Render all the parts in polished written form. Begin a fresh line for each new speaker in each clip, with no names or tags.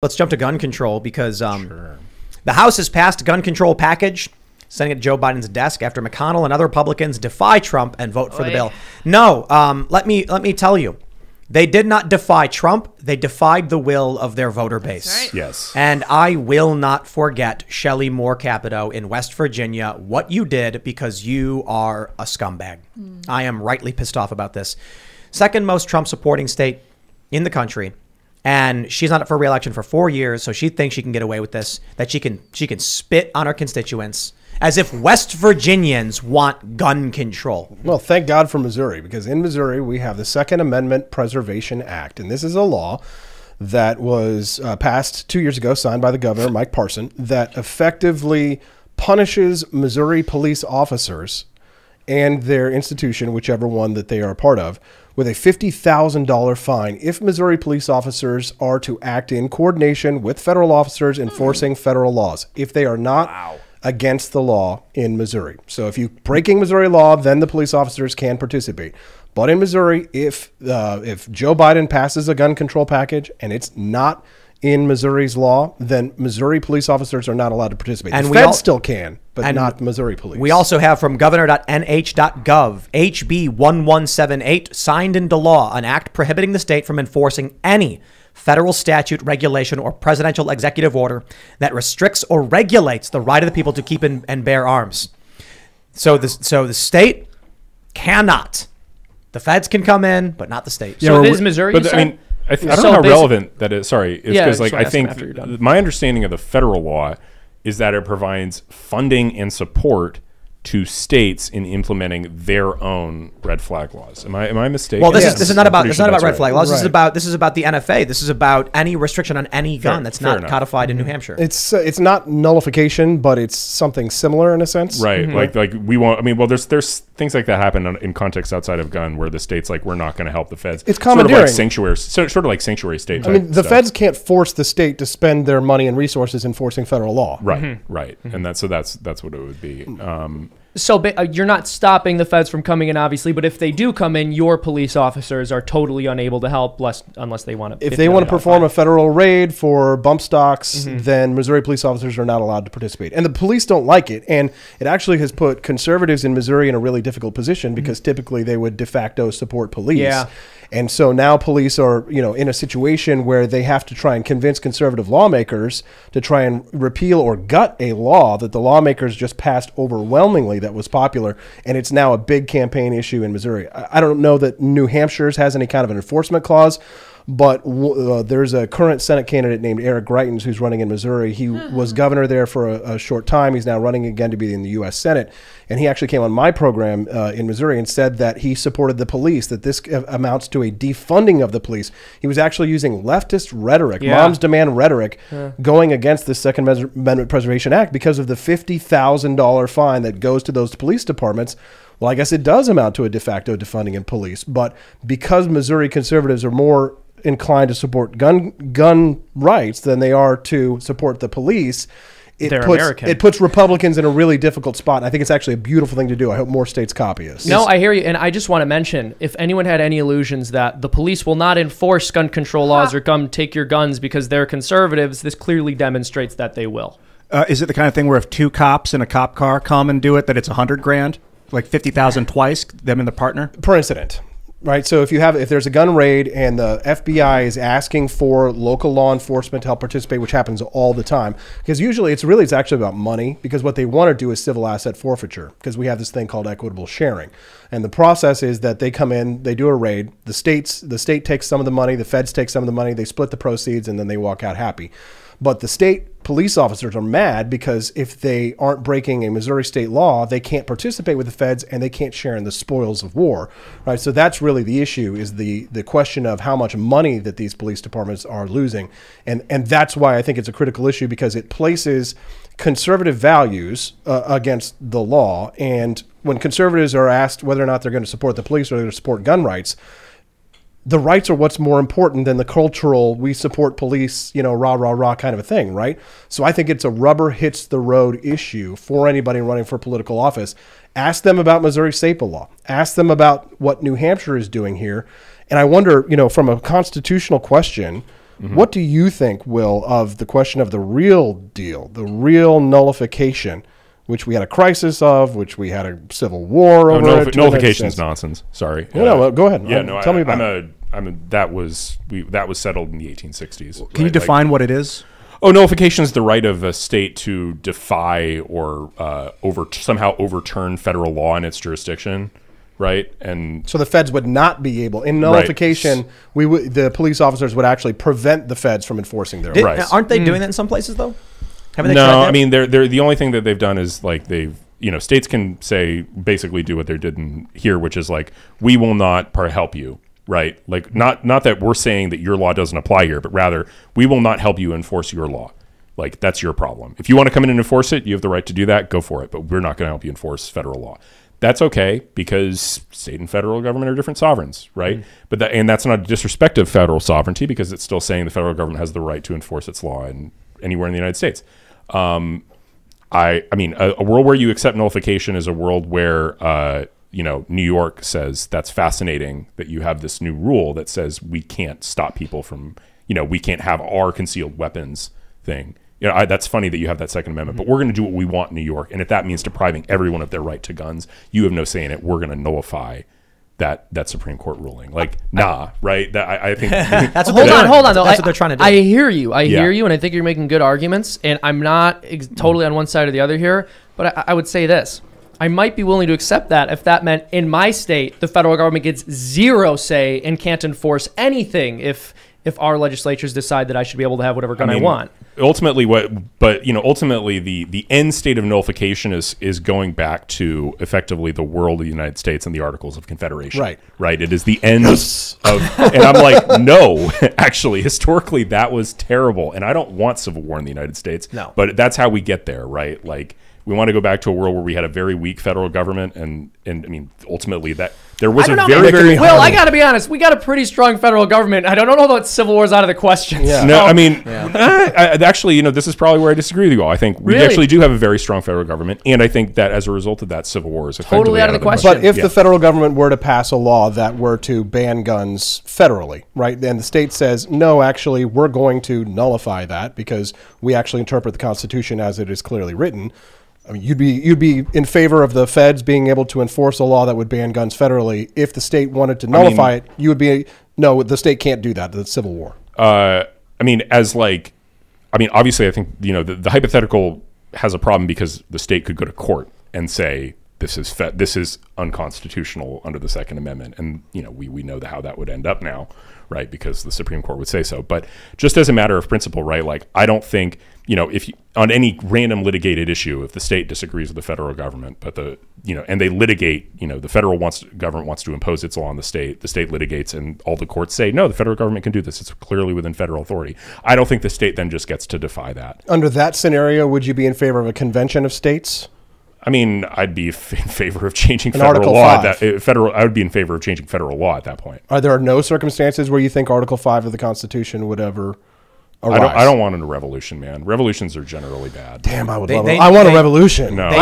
Let's jump to gun control because the House has passed a gun control package, sending it to Joe Biden's desk after McConnell and other Republicans defy Trump and vote for the bill. No, let me tell you, they did not defy Trump. They defied the will of their voter base.
Right.
Yes.
And I will not forget Shelley Moore Capito in West Virginia, what you did, because you are a scumbag. I am rightly pissed off about this. Second most Trump supporting state in the country. And she's not up for re-election for 4 years, so she thinks she can get away with this, that she can spit on her constituents as if West Virginians want gun control.
Well, thank God for Missouri, because in Missouri we have the Second Amendment Preservation Act, and this is a law that was passed 2 years ago, signed by the governor, Mike Petersen, that effectively punishes Missouri police officers and their institution, whichever one that they are a part of, with a $50,000 fine if Missouri police officers are to act in coordination with federal officers enforcing federal laws, if they are not against the law in Missouri. So if you're breaking Missouri law, then the police officers can participate. But in Missouri, if Joe Biden passes a gun control package and it's not in Missouri's law, then Missouri police officers are not allowed to participate. And the feds still can, but not Missouri police.
We also have from governor.nh.gov, HB 1178, signed into law, an act prohibiting the state from enforcing any federal statute, regulation, or presidential executive order that restricts or regulates the right of the people to keep and bear arms. So the state cannot. The feds can come in, but not the state.
So it is Missouri,
but I mean, I don't know how relevant that is. Sorry. It's because I think my understanding of the federal law is that it provides funding and support to states in implementing their own red flag laws. Am I mistaken?
Well, this is not about red flag laws. Right. This is about the NFA. This is about any restriction on any gun that's not codified in New Hampshire.
It's not nullification, but it's something similar in a sense.
Right. Like we want. I mean, well, there's things like that happen in context outside of gun where the state's like, we're not going to help the feds.
It's commandeering.
Sort of like sanctuary state.
I mean, the feds can't force the state to spend their money and resources enforcing federal law.
Right. Right. And that's what it would be.
So you're not stopping the feds from coming in, obviously, but if they do come in, your police officers are totally unable to help unless they want to.
If they want to perform a federal raid for bump stocks, then Missouri police officers are not allowed to participate. And the police don't like it. And it actually has put conservatives in Missouri in a really difficult position because typically they would de facto support police.
Yeah.
And so now police are, in a situation where they have to try and convince conservative lawmakers to try and repeal or gut a law that the lawmakers just passed overwhelmingly that was popular. And it's now a big campaign issue in Missouri. I don't know that New Hampshire's has any kind of an enforcement clause, but there's a current Senate candidate named Eric Greitens who's running in Missouri. He was governor there for a short time. He's now running again to be in the U.S. Senate. And he actually came on my program in Missouri and said that he supported the police, that this amounts to a defunding of the police. He was actually using leftist rhetoric, mom's demand rhetoric, going against the Second Amendment Preservation Act because of the $50,000 fine that goes to those police departments. Well, I guess it does amount to a de facto defunding of police. But because Missouri conservatives are more inclined to support gun rights than they are to support the police, it puts Republicans in a really difficult spot. And I think it's actually a beautiful thing to do. I hope more states copy us.
No, I hear you. And I just want to mention, if anyone had any illusions that the police will not enforce gun control laws or come take your guns because they're conservatives, this clearly demonstrates that they will.
Is it the kind of thing where if two cops in a cop car come and do it, that it's $100,000, like $50,000 twice, them and the partner?
Per incident. Right. So if there's a gun raid and the FBI is asking for local law enforcement to help participate, which happens all the time, because usually it's actually about money, because what they want to do is civil asset forfeiture, because we have this thing called equitable sharing. And the process is that they come in, they do a raid, the state takes some of the money, the feds take some of the money, they split the proceeds, and then they walk out happy. But the state police officers are mad because if they aren't breaking a Missouri state law, they can't participate with the feds and they can't share in the spoils of war, right? So that's really the issue, is the question of how much money that these police departments are losing. And that's why I think it's a critical issue, because it places conservative values against the law. And when conservatives are asked whether or not they're going to support the police or they're going to support gun rights, the rights are what's more important than the cultural, we support police, rah, rah, rah kind of a thing, right? So I think it's a rubber hits the road issue for anybody running for political office. Ask them about Missouri SAPA law. Ask them about what New Hampshire is doing here. And I wonder, from a constitutional question, What do you think, Will, of the question of the real deal, the real nullification, which we had a crisis of, which we had a civil war over?
Nullification is nonsense. Sorry.
No, go ahead.
Yeah, no,
tell me about it.
That was settled in the 1860s.
Can you define what it is?
Oh, nullification is the right of a state to defy or somehow overturn federal law in its jurisdiction, right? And
so the feds would not be able, in nullification, the police officers would actually prevent the feds from enforcing their rights.
Aren't they doing that in some places though?
No, I mean they're the only thing that they've done is like states can say basically do what they did in here, which is like we will not help you. Right, like not that we're saying that your law doesn't apply here, but rather we will not help you enforce your law. Like that's your problem. If you want to come in and enforce it, you have the right to do that. Go for it. But we're not going to help you enforce federal law. That's okay because state and federal government are different sovereigns, right? But that's not a disrespect of federal sovereignty because it's still saying the federal government has the right to enforce its law anywhere in the United States. I mean, a world where you accept nullification is a world where New York says that's fascinating that you have this new rule that says we can't stop people from, we can't have our concealed weapons thing. That's funny that you have that Second Amendment, but we're going to do what we want in New York. And if that means depriving everyone of their right to guns, you have no say in it. We're going to nullify that Supreme Court ruling. Like, right? I think
that's
hold on. Though.
That's what they're trying to do.
I hear you. I hear you, and I think you're making good arguments. And I'm not totally on one side or the other here, but I would say this. I might be willing to accept that if that meant in my state, the federal government gets zero say and can't enforce anything if our legislatures decide that I should be able to have whatever gun I want.
Ultimately, ultimately the end state of nullification is going back to effectively the world of the United States and the Articles of Confederation. Right. It is the end of, and I'm like, no, actually, historically, that was terrible. And I don't want civil war in the United States.
No.
But that's how we get there, right? Like, we want to go back to a world where we had a very weak federal government, and I mean, ultimately that there was very
Well, I got to be honest, we got a pretty strong federal government. I don't know that civil war is out of the question.
Yeah. No, I mean, actually, this is probably where I disagree with you all. I think we actually do have a very strong federal government, and I think that as a result of that, civil war is
totally out of the question.
But if the federal government were to pass a law that were to ban guns federally, right, then the state says, no, actually, we're going to nullify that because we actually interpret the Constitution as it is clearly written. I mean, you'd be in favor of the feds being able to enforce a law that would ban guns federally. If the state wanted to nullify it, you would be no. The state can't do that. The civil war.
Obviously, I think the hypothetical has a problem because the state could go to court and say this is unconstitutional under the Second Amendment, and we know how that would end up now, right? Because the Supreme Court would say so. But just as a matter of principle, right? Like I don't think. If on any random litigated issue, if the state disagrees with the federal government, but and they litigate, the federal government wants to impose its law on the state litigates, and all the courts say, no, the federal government can do this. It's clearly within federal authority. I don't think the state then just gets to defy that.
Under that scenario, would you be in favor of a convention of states?
I mean, I'd be in favor of changing federal law. I would be in favor of changing federal law at that point.
Are there no circumstances where you think Article 5 of the Constitution would ever arise?
I don't want a revolution, man. Revolutions are generally bad.
Damn, I want a revolution.
No,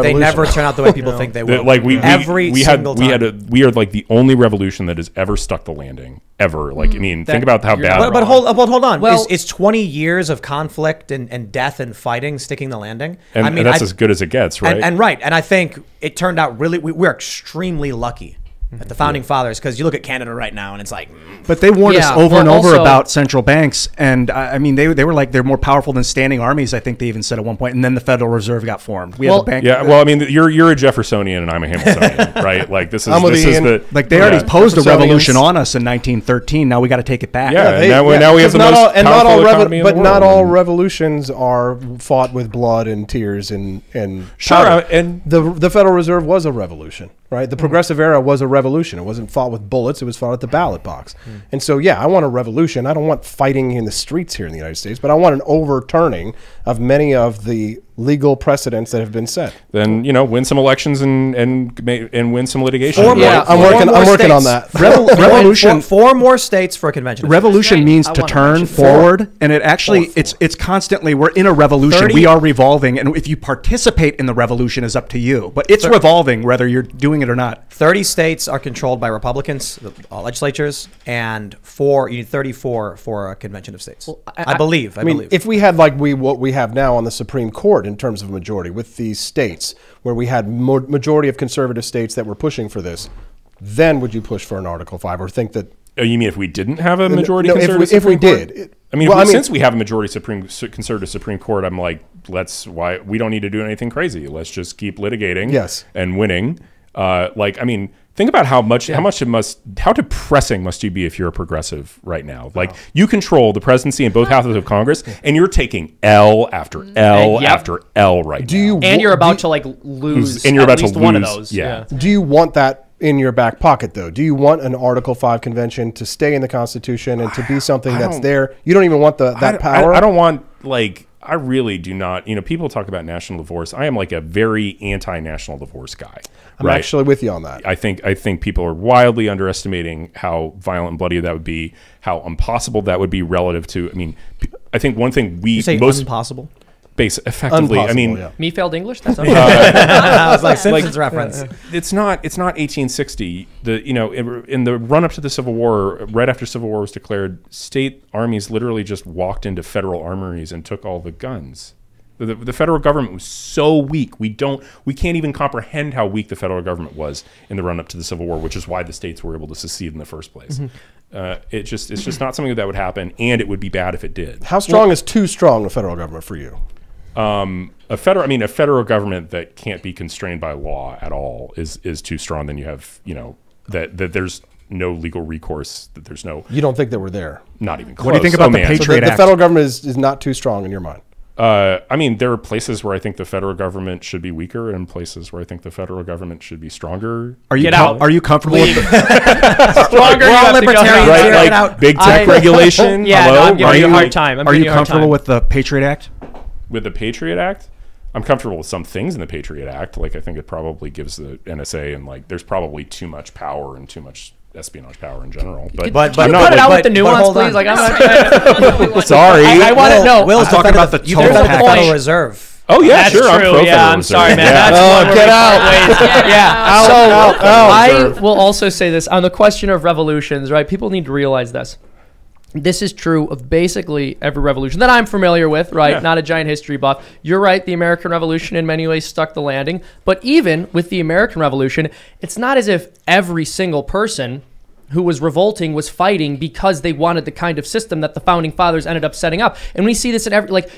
they never turn out the way people think they will.
Like we are like the only revolution that has ever stuck the landing ever. Like think about how bad.
But hold on. Well, is 20 years of conflict and death and fighting sticking the landing?
And that's as good as it gets, right?
And I think it turned out really. We're extremely lucky. At the founding fathers, because you look at Canada right now and it's like,
but they warned us over and over about central banks, and I mean they were like they're more powerful than standing armies. I think they even said at one point, and then the Federal Reserve got formed. We had the bank.
Yeah, well, I mean you're a Jeffersonian and I'm a Hamiltonian, right? Like this is
they already posed a revolution on us in 1913. Now we got to take it back.
Yeah, now we have the most powerful economy in the world.
But not all revolutions are fought with blood and tears and
sure. And
the Federal Reserve was a revolution. Right, the Progressive Era was a revolution. It wasn't fought with bullets; it was fought at the ballot box. And so, I want a revolution. I don't want fighting in the streets here in the United States, but I want an overturning of many of the legal precedents that have been set.
Then win some elections and win some litigation.
I'm working on that.
Revolution.
4 more states for a convention.
Revolution means to turn forward, and it actually it's constantly we're in a revolution. We are revolving, and if you participate in the revolution is up to you. But it's revolving whether you're doing it or not.
30 states are controlled by Republicans, legislatures, and you need 34 for a convention of states. Well, I believe.
If we had like what we have now on the Supreme Court in terms of majority with these states, where we had majority of conservative states that were pushing for this, then would you push for an Article 5 or think that?
Oh, you mean if we didn't have a majority?
If we did.
Since we have a majority conservative Supreme Court, I'm like, why we don't need to do anything crazy. Let's just keep litigating and winning. Think about how depressing must you be if you're a progressive right now. Like, you control the presidency in both houses of Congress, and you're taking L after L after L right now.
You're about to lose. And you're about to lose one of those.
Yeah.
Do you want that in your back pocket, though? Do you want an Article 5 convention to stay in the Constitution and to be something that's there? You don't even want that power?
I don't want, I really do not. People talk about national divorce. I am like a very anti-national divorce guy.
I'm actually with you on that.
I think people are wildly underestimating how violent and bloody that would be, how impossible that would be relative to. I think one thing
impossible.
Effectively,
me failed English. That's
I was like Simpsons reference.
It's not 1860. In the run up to the Civil War, right after Civil War was declared, state armies literally just walked into federal armories and took all the guns. The federal government was so weak. We can't even comprehend how weak the federal government was in the run up to the Civil War, which is why the states were able to secede in the first place. Mm-hmm. It's just not something that would happen, and it would be bad if it did.
How strong is too strong a federal government for you?
A federal government that can't be constrained by law at all is too strong. Then you have, that there's no legal recourse, that there's no.
You don't think that we're there?
Not even close.
What do you think about the Patriot Act?
The federal government is not too strong in your mind?
There are places where I think the federal government should be weaker, and places where I think the federal government should be stronger.
Are you comfortable with
stronger?
We're all libertarians.
Right? Big tech regulation.
I'm giving you a hard time.
Are you comfortable with the Patriot Act?
With the Patriot Act? I'm comfortable with some things in the Patriot Act. I think it probably gives the NSA and there's probably too much power and too much espionage power in general. But
I'm not cut it out with the nuance, please. I'm
not. Sorry,
I want to know.
Will's talking about the total
Federal Reserve.
Oh yeah,
that's
sure.
True.
I'm pro Federal
I'm
Reserve.
sorry, man.
Yeah.
That's
get out.
I will also say this on the question of revolutions. Right, people need to realize this. This is true of basically every revolution that I'm familiar with, right? Yeah. Not a giant history buff. You're right, the American Revolution in many ways stuck the landing. But even with the American Revolution, it's not as if every single person who was revolting was fighting because they wanted the kind of system that the founding fathers ended up setting up. And we see this in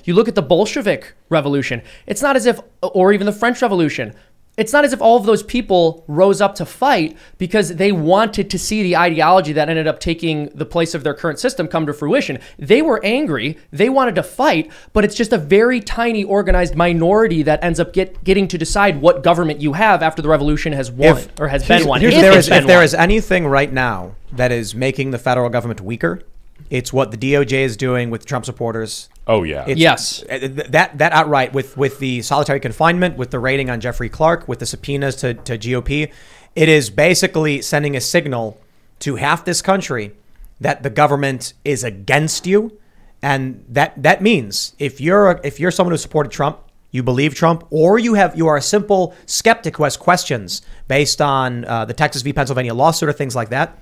you look at the Bolshevik Revolution. It's not as if, or even the French Revolution, it's not as if all of those people rose up to fight because they wanted to see the ideology that ended up taking the place of their current system come to fruition. They were angry. They wanted to fight, but it's just a very tiny organized minority that ends up getting to decide what government you have after the revolution has won or has been won.
If there is anything right now that is making the federal government weaker, it's what the DOJ is doing with Trump supporters.
Oh yeah.
Yes.
That outright with the solitary confinement, with the raiding on Jeffrey Clark, with the subpoenas to GOP, it is basically sending a signal to half this country that the government is against you, and that means if you're someone who supported Trump, you believe Trump, or you are a simple skeptic who has questions based on the Texas v. Pennsylvania lawsuit or things like that,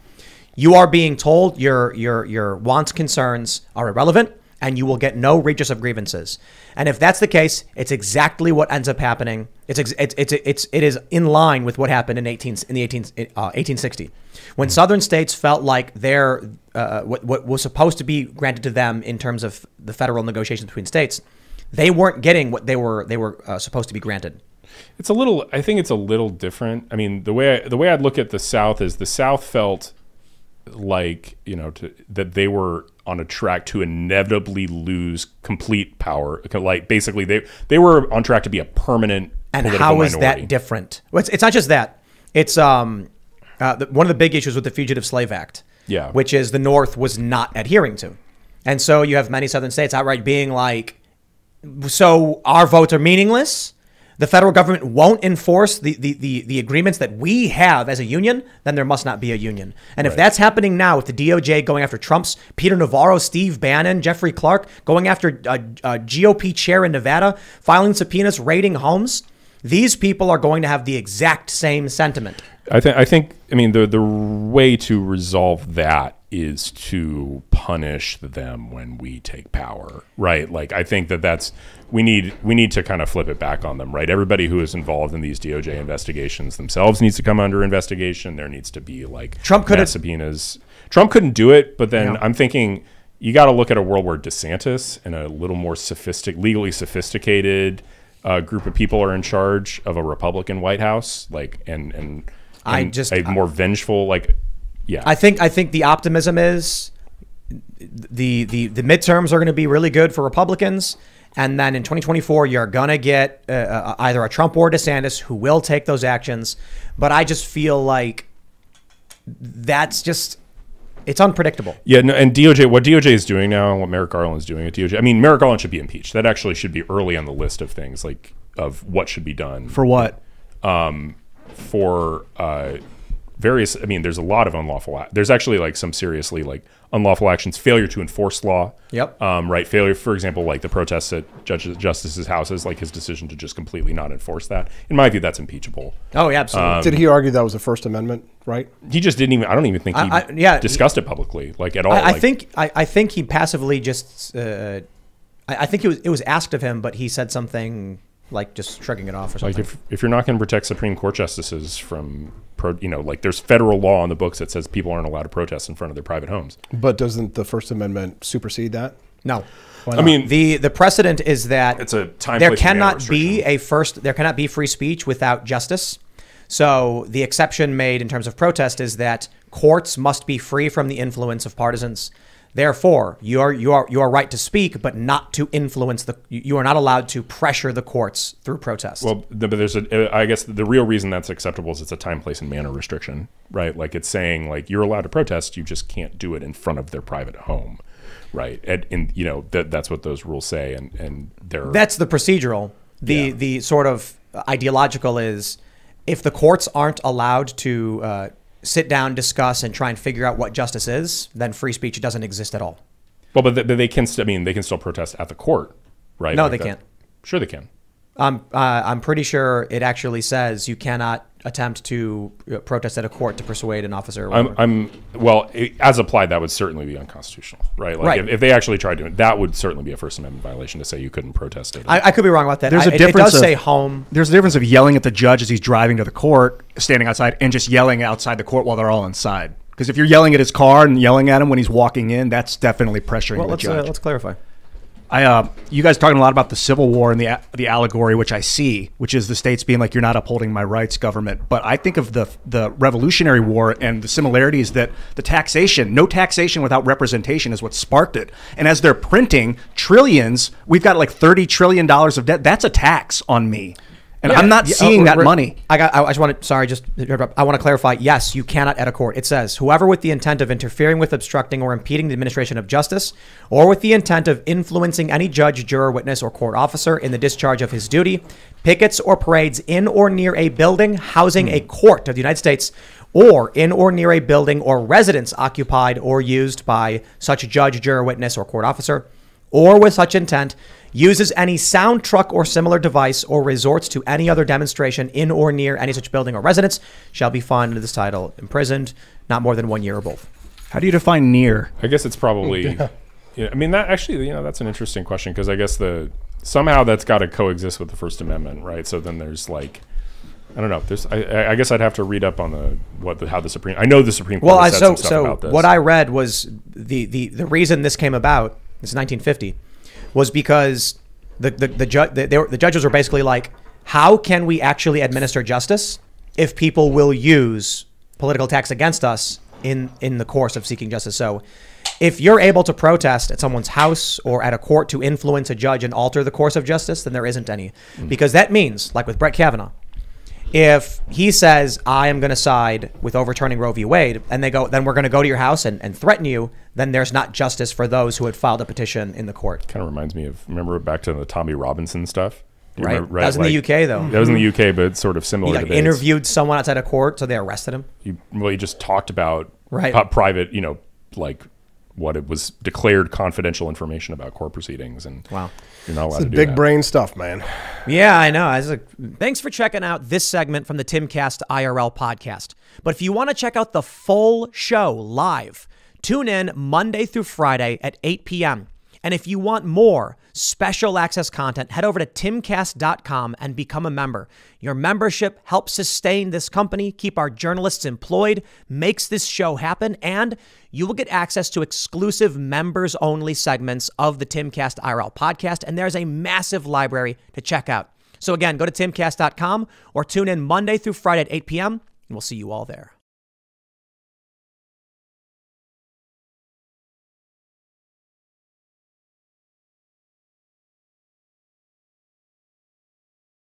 you are being told your wants, concerns are irrelevant, and you will get no redress of grievances. And if that's the case, it's exactly what ends up happening. It is in line with what happened in 1860, when Southern states felt like their what was supposed to be granted to them in terms of the federal negotiations between states, they weren't getting what they were supposed to be granted.
I think it's a little different. I mean, the way I'd look at the South is the South felt like, that they were on a track to inevitably lose complete power. Like basically they were on track to be a permanent political minority.
And how is that different? Well, it's not just that. It's one of the big issues with the Fugitive Slave Act, which is the North was not adhering to. And so you have many Southern states outright being like, so our votes are meaningless. The federal government won't enforce the agreements that we have as a union, then there must not be a union. And if that's happening now with the DOJ going after Trump's Peter Navarro, Steve Bannon, Jeffrey Clark, going after a GOP chair in Nevada, filing subpoenas, raiding homes, these people are going to have the exact same sentiment.
I think the way to resolve that is to punish them when we take power, right? Like, I think that's we need to kind of flip it back on them, right? Everybody who is involved in these DOJ investigations themselves needs to come under investigation. There needs to be like mass subpoenas. Trump couldn't do it, but then I'm thinking you got to look at a world where DeSantis and a little more legally sophisticated group of people are in charge of a Republican White House, like and a more vengeful, like, yeah. I think
the optimism is the midterms are going to be really good for Republicans, and then in 2024 you're going to get either a Trump or DeSantis who will take those actions. But I just feel like it's unpredictable.
Yeah, no, and what DOJ is doing now, and what Merrick Garland is doing at DOJ. I mean, Merrick Garland should be impeached. That actually should be early on the list of things, like of what should be done.
For what?
For various. I mean, there's a lot of unlawful. There's actually like some seriously like unlawful actions, failure to enforce law.
Yep.
Right. Failure, for example, like the protests at justices' houses, like his decision to just completely not enforce that. In my view, that's impeachable.
Oh, yeah, absolutely.
Did he argue that was a First Amendment right?
He just didn't even. I don't even think he discussed it publicly, like at all.
I think he passively just. I think it was asked of him, but he said something like just shrugging it off or something.
Like if you're not going to protect Supreme Court justices from, like there's federal law on the books that says people aren't allowed to protest in front of their private homes.
But doesn't the First Amendment supersede that?
No.
I mean,
the precedent is that
it's a time,
there cannot be free speech without justice. So the exception made in terms of protest is that courts must be free from the influence of partisans. Therefore, you are right to speak, but not to influence you are not allowed to pressure the courts through protest.
Well, but I guess the real reason that's acceptable is it's a time, place, and manner restriction, right? Like it's saying like you're allowed to protest, you just can't do it in front of their private home, right? And that's what those rules say, and
that's the procedural. The sort of ideological is if the courts aren't allowed to sit down, discuss, and try and figure out what justice is, then free speech doesn't exist at all.
Well, but they can. They can still protest at the court, right?
No, they can't.
Sure, they can.
I'm pretty sure it actually says you cannot attempt to protest at a court to persuade an officer. Or as applied, that would certainly be unconstitutional, right? Like right.
If they actually tried to, that would certainly be a First Amendment violation to say you couldn't protest it.
I could be wrong about that.
There's a difference.
It does say home.
There's a difference of yelling at the judge as he's driving to the court, standing outside, and just yelling outside the court while they're all inside. Because if you're yelling at his car and yelling at him when he's walking in, that's definitely pressuring the judge.
Let's clarify.
You guys are talking a lot about the Civil War and the allegory, which I see, which is the states being like, you're not upholding my rights, government. But I think of the Revolutionary War and the similarities that the taxation, no taxation without representation is what sparked it. And as they're printing trillions, we've got like $30 trillion of debt. That's a tax on me. And I'm not seeing that money.
I want to clarify. Yes, you cannot at a court. It says, whoever with the intent of interfering with, obstructing, or impeding the administration of justice, or with the intent of influencing any judge, juror, witness, or court officer in the discharge of his duty, pickets or parades in or near a building housing a court of the United States, or in or near a building or residence occupied or used by such judge, juror, witness, or court officer, or with such intent, uses any sound truck or similar device, or resorts to any other demonstration in or near any such building or residence, shall be fined under this title, imprisoned, not more than 1 year or both.
How do you define near?
I guess it's probably, I mean, that actually, that's an interesting question, because I guess somehow that's got to coexist with the First Amendment, right? So then there's like, I don't know. I guess I'd have to read up on how the Supreme. I know the Supreme Court said some stuff about this.
What I read was the reason this came about. This is 1950. Was because the judges were basically like, how can we actually administer justice if people will use political attacks against us in the course of seeking justice? So if you're able to protest at someone's house or at a court to influence a judge and alter the course of justice, then there isn't any. Because that means, like with Brett Kavanaugh, if he says, I am going to side with overturning Roe v. Wade, and then we're going to go to your house and threaten you, then there's not justice for those who had filed a petition in the court.
Kind of reminds me of, remember back to the Tommy Robinson stuff?
Right. That was in the UK, though.
That was in the UK, but it's sort of similar to this.
He interviewed someone outside a court, so they arrested him.
He just talked about
right.
private, like what it was declared confidential information about court proceedings. And
wow,
you're not allowed
to do
big
that. Brain stuff, man.
Yeah, I know. Thanks for checking out this segment from the Timcast IRL podcast. But if you want to check out the full show live, tune in Monday through Friday at 8 p.m. And if you want more special access content, head over to timcast.com and become a member. Your membership helps sustain this company, keep our journalists employed, makes this show happen, and you will get access to exclusive members-only segments of the Timcast IRL podcast, and there's a massive library to check out. So again, go to timcast.com or tune in Monday through Friday at 8 p.m., and we'll see you all there.